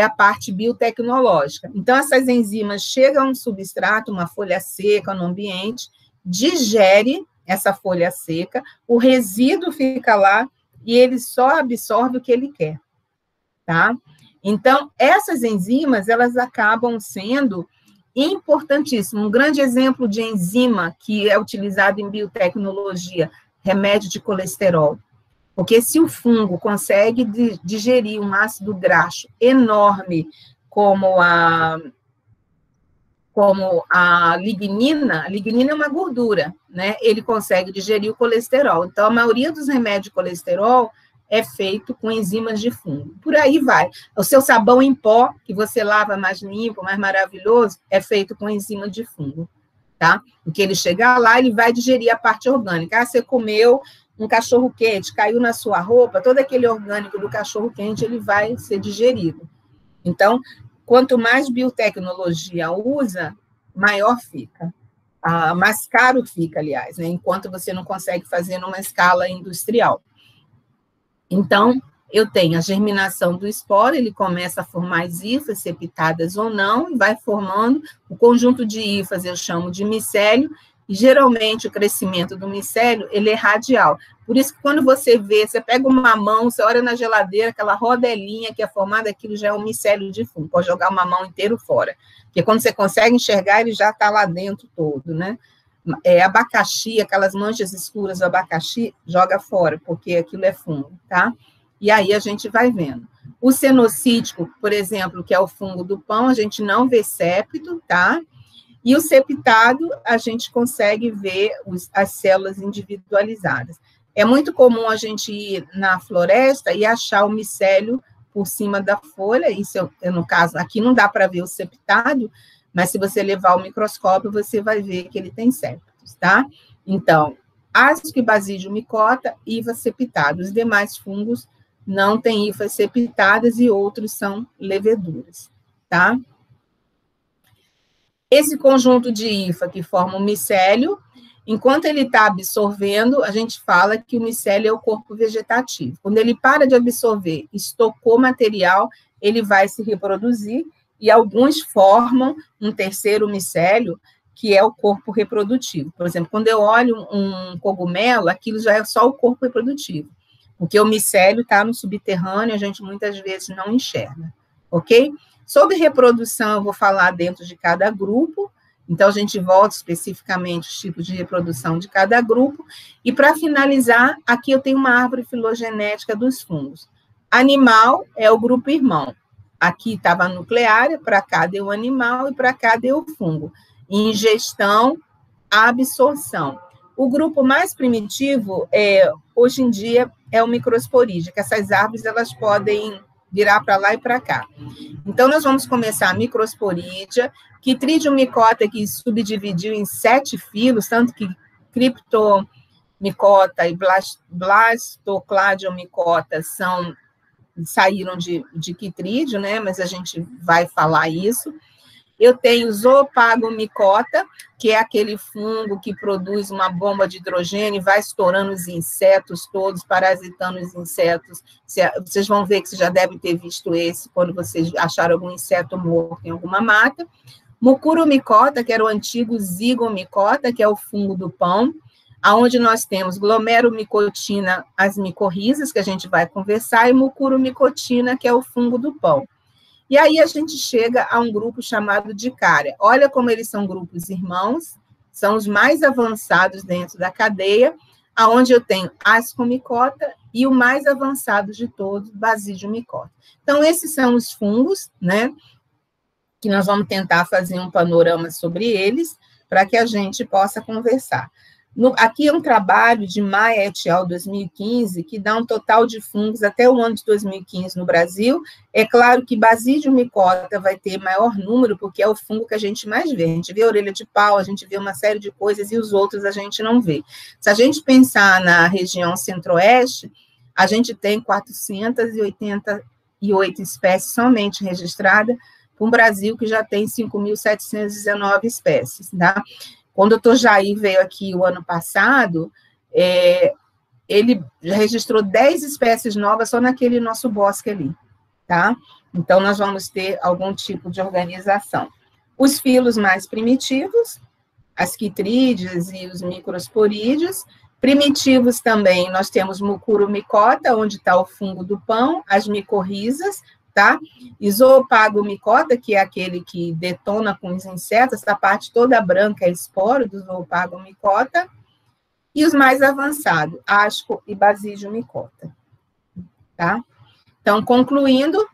a parte biotecnológica. Então, essas enzimas chegam a um substrato, uma folha seca no ambiente, digere essa folha seca, o resíduo fica lá e ele só absorve o que ele quer, tá? Então, essas enzimas, elas acabam sendo importantíssimo. Um grande exemplo de enzima que é utilizado em biotecnologia, remédio de colesterol. Porque se o fungo consegue digerir um ácido graxo enorme como a lignina é uma gordura, né? Ele consegue digerir o colesterol. Então, a maioria dos remédios de colesterol é feito com enzimas de fungo. Por aí vai. O seu sabão em pó, que você lava mais limpo, mais maravilhoso, é feito com enzima de fungo, tá? Porque ele chegar lá, ele vai digerir a parte orgânica. Ah, você comeu um cachorro-quente, caiu na sua roupa, todo aquele orgânico do cachorro-quente, ele vai ser digerido. Então, quanto mais biotecnologia usa, maior fica. Mais caro fica, aliás, né? Enquanto você não consegue fazer numa escala industrial. Então, eu tenho a germinação do esporo, ele começa a formar as hifas, septadas ou não, e vai formando o conjunto de hifas, eu chamo de micélio, e geralmente o crescimento do micélio, ele é radial. Por isso que quando você vê, você pega uma mão, você olha na geladeira, aquela rodelinha que é formada, aquilo já é um micélio de fungo, pode jogar uma mão inteiro fora. Porque quando você consegue enxergar, ele já está lá dentro todo, né? Abacaxi, aquelas manchas escuras do abacaxi, joga fora, porque aquilo é fungo, tá? E aí a gente vai vendo. O cenocítico, por exemplo, que é o fungo do pão, a gente não vê septo, tá? E o septado, a gente consegue ver as células individualizadas. É muito comum a gente ir na floresta e achar o micélio por cima da folha, isso no caso, aqui não dá para ver o septado, mas se você levar o microscópio, você vai ver que ele tem septos, tá? Então, Ascobasidium micota, hifa septada. Os demais fungos não têm hifas septadas e outros são leveduras, tá? Esse conjunto de hifa que forma o micélio, enquanto ele está absorvendo, a gente fala que o micélio é o corpo vegetativo. Quando ele para de absorver, estocou material, ele vai se reproduzir, e alguns formam um terceiro micélio, que é o corpo reprodutivo. Por exemplo, quando eu olho um cogumelo, aquilo já é só o corpo reprodutivo, porque o micélio está no subterrâneo, a gente muitas vezes não enxerga, ok? Sobre reprodução, eu vou falar dentro de cada grupo, então a gente volta especificamente os tipos de reprodução de cada grupo, e para finalizar, aqui eu tenho uma árvore filogenética dos fungos. Animal é o grupo irmão. Aqui estava a nucleária, para cá deu o animal e para cá deu o fungo. Ingestão, absorção. O grupo mais primitivo, hoje em dia, é o microsporídeo, que essas árvores elas podem virar para lá e para cá. Então, nós vamos começar a microsporídea, que Chytridium-micota, que subdividiu em 7 filos, tanto que Cryptomicota e Blastocladium-micota saíram de Chytrídeo, né? Mas a gente vai falar isso. Eu tenho Zoopagomicota, que é aquele fungo que produz uma bomba de hidrogênio e vai estourando os insetos todos, parasitando os insetos. Vocês vão ver que vocês já devem ter visto esse, quando vocês acharam algum inseto morto em alguma mata. Mucuromicota, que era o antigo Zigomicota, que é o fungo do pão, aonde nós temos glomerumicotina, as micorrizas, que a gente vai conversar, e mucuromicotina, que é o fungo do pão. E aí a gente chega a um grupo chamado Dicária. Olha como eles são grupos irmãos, são os mais avançados dentro da cadeia, aonde eu tenho Ascomicota e o mais avançado de todos, Basidiomicota. Então, esses são os fungos, né, que nós vamos tentar fazer um panorama sobre eles. para que a gente possa conversar. Aqui é um trabalho de Maia et al. 2015, que dá um total de fungos até o ano de 2015 no Brasil. É claro que Basidium micota vai ter maior número, porque é o fungo que a gente mais vê. A gente vê a orelha de pau, a gente vê uma série de coisas, e os outros a gente não vê. Se a gente pensar na região centro-oeste, a gente tem 488 espécies somente registradas, para um Brasil que já tem 5.719 espécies, tá? Quando o Dr. Jair veio aqui o ano passado, ele já registrou 10 espécies novas só naquele nosso bosque ali, tá? Então, nós vamos ter algum tipo de organização. Os filos mais primitivos, as quitrídeas e os microsporídeos. Primitivos também, nós temos mucuromicota, onde está o fungo do pão, as micorrizas, tá? Zoopagomicota, que é aquele que detona com os insetos, essa parte toda branca é esporo do zoopagomicota, e os mais avançados, asco e Basidium micota, tá? Então, concluindo,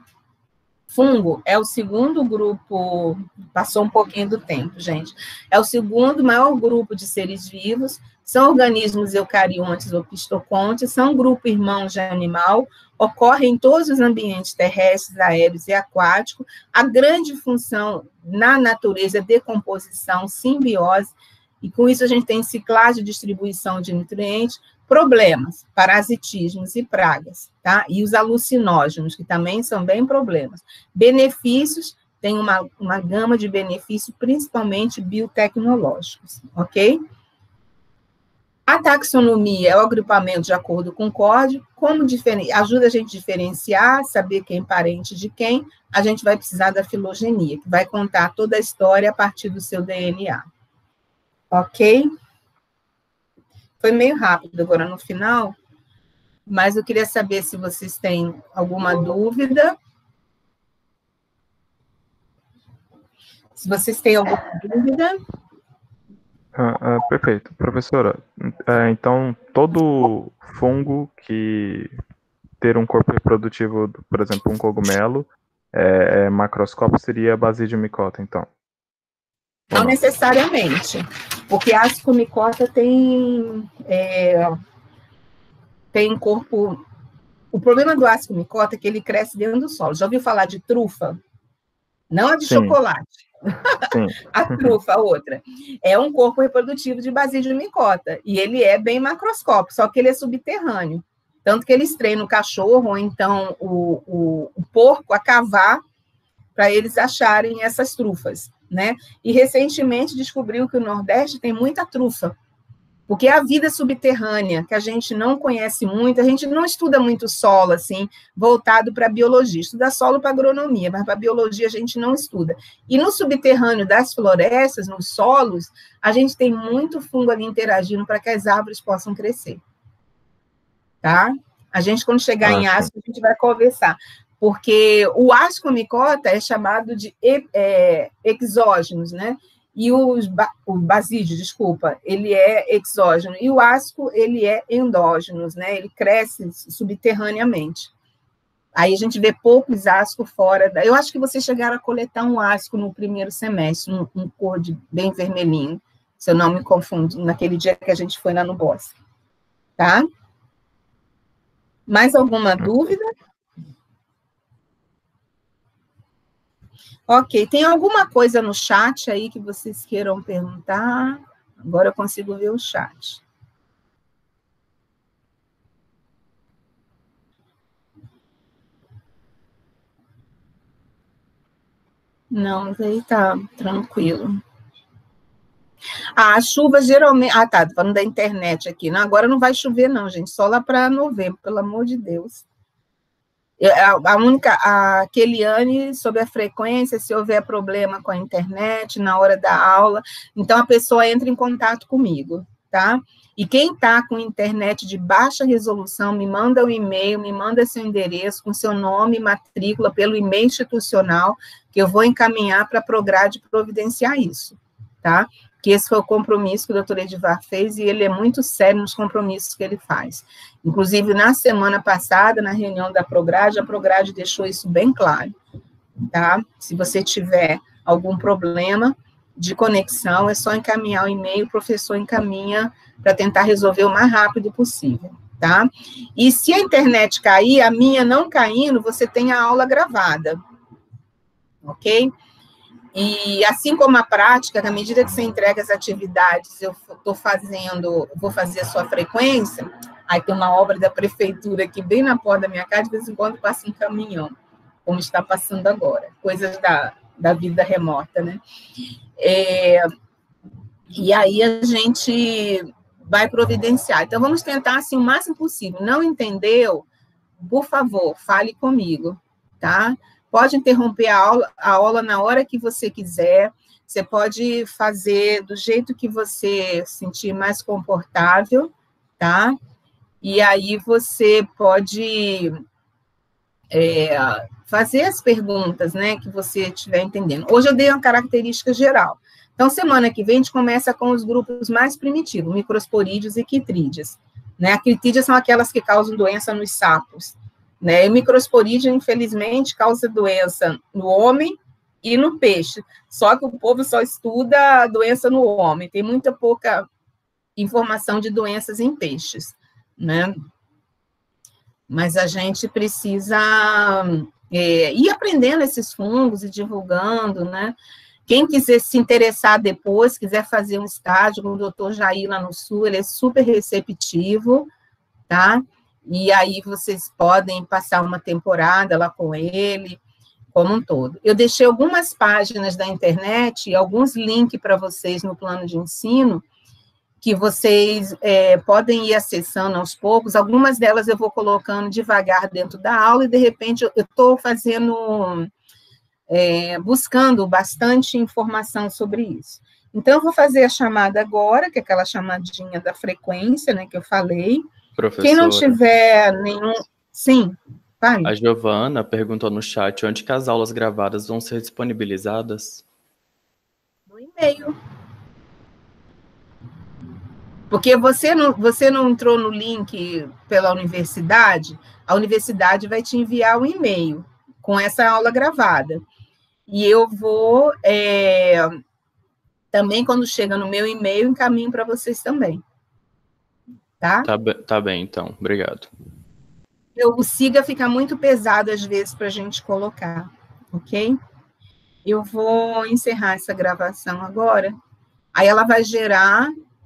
fungo é o segundo grupo, passou um pouquinho do tempo, gente, é o segundo maior grupo de seres vivos, são organismos eucariontes ou pistocontes, são grupo irmão de animal, ocorre em todos os ambientes terrestres, aéreos e aquáticos. A grande função na natureza é decomposição, simbiose, e com isso a gente tem ciclagem e distribuição de nutrientes, problemas, parasitismos e pragas, tá? E os alucinógenos, que também são bem problemas. Benefícios, tem uma gama de benefícios, principalmente biotecnológicos, ok? A taxonomia é o agrupamento de acordo com o código, ajuda a gente a diferenciar, saber quem é parente de quem, a gente vai precisar da filogenia, que vai contar toda a história a partir do seu DNA. Ok? Foi meio rápido agora no final, mas eu queria saber se vocês têm alguma dúvida. Se vocês têm alguma dúvida... Perfeito. Professora, então, todo fungo que ter um corpo reprodutivo, por exemplo, um cogumelo, macroscópio seria Basidium micota, então? Não necessariamente, porque a ascomicota tem corpo... O problema do ascomicota é que ele cresce dentro do solo. Já ouviu falar de trufa? Não a de chocolate. Sim. A trufa, outra. É um corpo reprodutivo de Basidium micota, e ele é bem macroscópico, só que ele é subterrâneo. Tanto que eles treinam o cachorro, ou então o porco, a cavar, para eles acharem essas trufas, né? E recentemente descobriu que o Nordeste tem muita trufa, porque é a vida subterrânea, que a gente não conhece muito, a gente não estuda muito solo, assim, voltado para a biologia, estuda solo para agronomia, mas para a biologia a gente não estuda. E no subterrâneo das florestas, nos solos, a gente tem muito fungo ali interagindo para que as árvores possam crescer. Tá? A gente, quando chegar em asco, a gente vai conversar. Porque o ascomicota é chamado de exógenos, né? E o basídio, desculpa, ele é exógeno. E o asco, ele é endógeno, né? Ele cresce subterraneamente. Aí a gente vê poucos ascos fora. Eu acho que vocês chegaram a coletar um asco no primeiro semestre, um cor bem vermelhinho, se eu não me confundo, naquele dia que a gente foi lá no bosque. Tá? Mais alguma dúvida? Ok, tem alguma coisa no chat aí que vocês queiram perguntar? Agora eu consigo ver o chat. Não, mas aí tá tranquilo. A chuva geralmente... tá, tô falando da internet aqui. Não, agora não vai chover não, gente, só lá para novembro, pelo amor de Deus. A Keliane, sobre a frequência, se houver problema com a internet, na hora da aula, então a pessoa entra em contato comigo, tá? E quem está com internet de baixa resolução, me manda um e-mail, me manda seu endereço, com seu nome e matrícula, pelo e-mail institucional, que eu vou encaminhar para a Prograde providenciar isso, tá? Que esse foi o compromisso que o doutor Edivar fez, e ele é muito sério nos compromissos que ele faz. Inclusive, na semana passada, na reunião da Prograde, a Prograde deixou isso bem claro, tá? Se você tiver algum problema, de conexão, é só encaminhar o e-mail, o professor encaminha para tentar resolver o mais rápido possível, tá? E se a internet cair, a minha não caindo, você tem a aula gravada, ok? E assim como a prática, na medida que você entrega as atividades, eu estou fazendo, vou fazer a sua frequência, aí tem uma obra da prefeitura aqui bem na porta da minha casa, de vez em quando passa um caminhão, como está passando agora, coisas da vida remota, né? E aí a gente vai providenciar. Então, vamos tentar, assim, o máximo possível. Não entendeu? Por favor, fale comigo, tá? Pode interromper a aula na hora que você quiser, você pode fazer do jeito que você sentir mais confortável, tá? E aí você pode fazer as perguntas, né, que você estiver entendendo. Hoje eu dei uma característica geral. Então, semana que vem, a gente começa com os grupos mais primitivos, microsporídeos e quitrídeas. Né? A quitrídeas são aquelas que causam doença nos sapos. Né? E microsporídeo, infelizmente, causa doença no homem e no peixe. Só que o povo só estuda a doença no homem. Tem muita pouca informação de doenças em peixes. Né? Mas a gente precisa ir aprendendo esses fungos e divulgando, né? Quem quiser se interessar depois, quiser fazer um estágio com o doutor Jair lá no Sul, ele é super receptivo, tá? E aí vocês podem passar uma temporada lá com ele, como um todo. Eu deixei algumas páginas da internet e alguns links para vocês no plano de ensino, que vocês podem ir acessando aos poucos. Algumas delas eu vou colocando devagar dentro da aula, e, de repente, eu estou fazendo... buscando bastante informação sobre isso. Então, eu vou fazer a chamada agora, que é aquela chamadinha da frequência, né, que eu falei. Professora, quem não tiver nenhum... Sim, vai. A Giovana perguntou no chat onde que as aulas gravadas vão ser disponibilizadas. No e-mail. Porque você não entrou no link pela universidade, a universidade vai te enviar um e-mail com essa aula gravada. E eu vou, também, quando chega no meu e-mail, encaminho para vocês também. Tá? Tá bem, então. Obrigado. O SIGA fica muito pesado, às vezes, para a gente colocar, ok? Eu vou encerrar essa gravação agora. Aí ela vai gerar